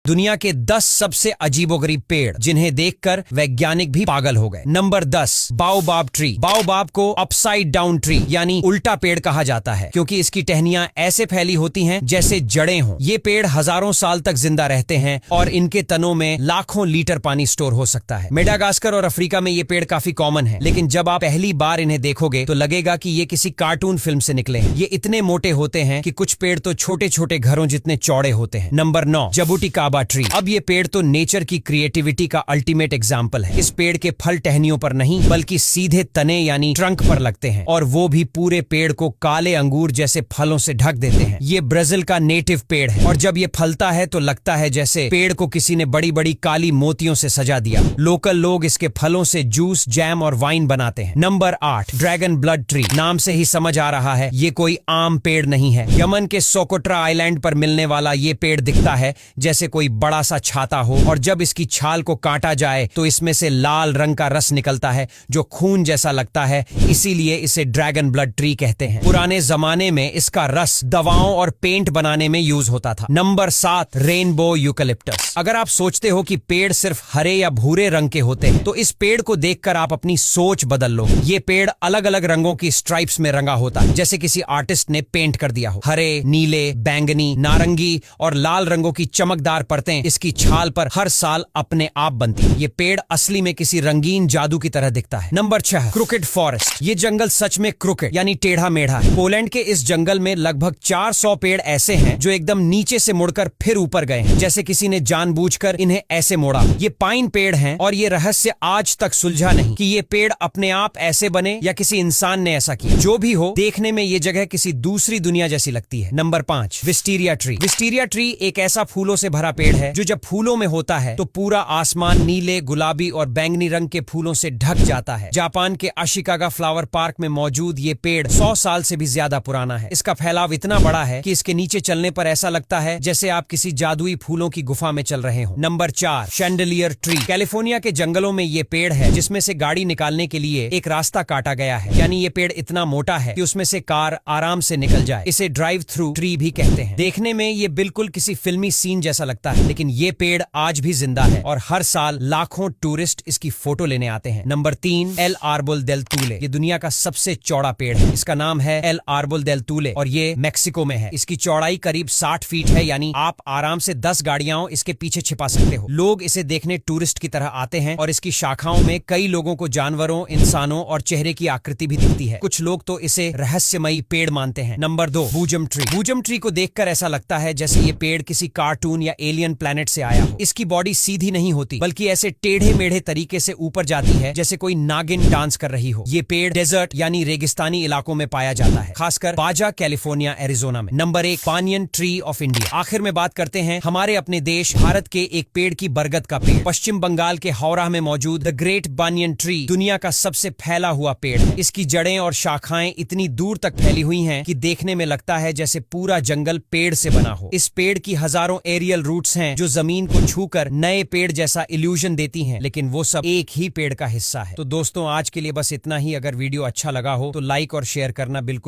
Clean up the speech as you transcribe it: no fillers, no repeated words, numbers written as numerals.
दुनिया के 10 सबसे अजीबोगरीब पेड़ जिन्हें देखकर वैज्ञानिक भी पागल हो गए। Number 10, baobab tree. बाओबाब को अपसाइड डाउन ट्री यानी उल्टा पेड़ कहा जाता है क्योंकि इसकी टहनियां ऐसे फैली होती हैं जैसे जड़ें हों। ये पेड़ हजारों साल तक जिंदा रहते हैं और इनके तनों में लाखों लीटर पानी स्टोर हो सकता है। मेडागास्कर और अफ्रीका में ये पेड़ काफी कॉमन है, लेकिन जब आप पहली बार इन्हें देखोगे तो लगेगा कि ये किसी कार्टून फिल्म से निकले हैं। ये इतने मोटे होते हैं कि कुछ पेड़ तो छोटे छोटे घरों जितने चौड़े होते हैं। Number 9, jabuticaba tree. अब ये पेड़ तो नेचर की क्रिएटिविटी का अल्टीमेट एग्जाम्पल है। इस पेड़ के फल टहनियों पर नहीं बल्कि सीधे तने यानी ट्रंक पर लगते हैं और वो भी पूरे पेड़ को काले अंगूर जैसे फलों से ढक देते हैं। ये ब्राजील का नेटिव पेड़ है और जब ये फलता है तो लगता है जैसे पेड़ को किसी ने बड़ी बड़ी काली मोतियों से सजा दिया। लोकल लोग इसके फलों से जूस, जैम और वाइन बनाते हैं। Number 8, dragon blood tree. नाम से ही समझ आ रहा है ये कोई आम पेड़ नहीं है। यमन के सोकोट्रा आइलैंड पर मिलने वाला ये पेड़ दिखता है जैसे कोई बड़ा सा छाता हो और जब इसकी छाल को काटा जाए तो इसमें से लाल रंग का रस निकलता है जो खून जैसा लगता है, इसीलिए इसे ड्रैगन ब्लड ट्री कहते हैं। पुराने जमाने में इसका रस दवाओं और पेंट बनाने में यूज होता था। Number 7, rainbow eucalyptus. अगर आप सोचते हो कि पेड़ सिर्फ हरे या भूरे रंग के होते हैं तो इस पेड़ को देखकर आप अपनी सोच बदल लो। ये पेड़ अलग अलग रंगों की स्ट्राइप्स में रंगा होता है जैसे किसी आर्टिस्ट ने पेंट कर दिया हो। हरे, नीले, बैंगनी, नारंगी और लाल रंगों की चमकदार परतें इसकी छाल पर हर साल अपने आप बनती है। ये पेड़ असली में किसी रंगीन जादू की तरह दिखता है। Number 6, crooked forest. ये जंगल सच में क्रुकेड यानी टेढ़ा मेढ़ा है। पोलैंड के इस जंगल में लगभग 400 पेड़ ऐसे हैं जो एकदम नीचे से मुड़कर फिर ऊपर गए हैं, जैसे किसी ने जानबूझकर इन्हें ऐसे मोड़ा। ये पाइन पेड़ हैं और ये रहस्य आज तक सुलझा नहीं कि ये पेड़ अपने आप ऐसे बने या किसी इंसान ने ऐसा किया। जो भी हो, देखने में ये जगह किसी दूसरी दुनिया जैसी लगती है। Number 5, wisteria tree. Wisteria tree एक ऐसा फूलों से भरा पेड़ है जो जब फूलों में होता है तो पूरा आसमान नीले, गुलाबी और बैंगनी रंग के फूलों से ढक जाता है। जापान के अशिकागा फ्लावर पार्क में मौजूद ये पेड़ 100 साल से भी ज्यादा पुराना है। इसका फैलाव इतना बड़ा है कि इसके नीचे चलने पर ऐसा लगता है जैसे आप किसी जादुई फूलों की गुफा में चल रहे हो। Number 4, chandelier tree. कैलिफोर्निया के जंगलों में ये पेड़ है जिसमें से गाड़ी निकालने के लिए एक रास्ता काटा गया है, यानी ये पेड़ इतना मोटा है कि उसमें से कार आराम से निकल जाए। इसे ड्राइव थ्रू ट्री भी कहते हैं। देखने में ये बिल्कुल किसी फिल्मी सीन जैसा लगता है, लेकिन ये पेड़ आज भी जिंदा है और हर साल लाखों टूरिस्ट इसकी फोटो लेने आते हैं। नंबर 3, एल आर्बोल देल तूले। ये दुनिया का सबसे चौड़ा पेड़ है। इसका नाम है एल आर्बोल देल तूले और ये मेक्सिको में है। इसकी चौड़ाई करीब 60 फीट है, यानी आप आराम से 10 गाड़ियां इसके पीछे छिपा सकते हो। लोग इसे देखने टूरिस्ट की तरह आते हैं और इसकी शाखाओं में कई लोगों को जानवरों, इंसानों और चेहरे की आकृति भी दिखती है। कुछ लोग तो इसे रहस्यमयी पेड़ मानते हैं। Number 2, bosom tree. Bosom tree को देखकर ऐसा लगता है जैसे ये पेड़ किसी कार्टून या एलियन प्लेनेट से आया हो। इसकी बॉडी सीधी नहीं होती बल्कि ऐसे टेढ़े मेढ़े तरीके से ऊपर जाती है जैसे कोई नागिन डांस कर रही हो। ये पेड़ डेजर्ट यानी रेगिस्तानी इलाकों में पाया जाता है, खासकर बाजा, कैलिफोर्निया, एरिजोना में। Number 1, banyan tree of India. आखिर में बात करते हैं हमारे अपने देश भारत के एक पेड़ की, बरगद का पेड़। पश्चिम बंगाल के हावड़ा में मौजूद द ग्रेट बानियन ट्री दुनिया का सबसे फैला हुआ पेड़ है। इसकी जड़ें और शाखाएं इतनी दूर तक फैली हुई हैं कि देखने में लगता है जैसे पूरा जंगल पेड़ से बना हो। इस पेड़ की हजारों एरियल रूट्स हैं जो जमीन को छूकर नए पेड़ जैसा इल्यूजन देती हैं, लेकिन वो सब एक ही पेड़ का हिस्सा है। तो दोस्तों, आज के लिए बस इतना ही। अगर वीडियो अच्छा लगा हो तो लाइक और शेयर करना बिल्कुल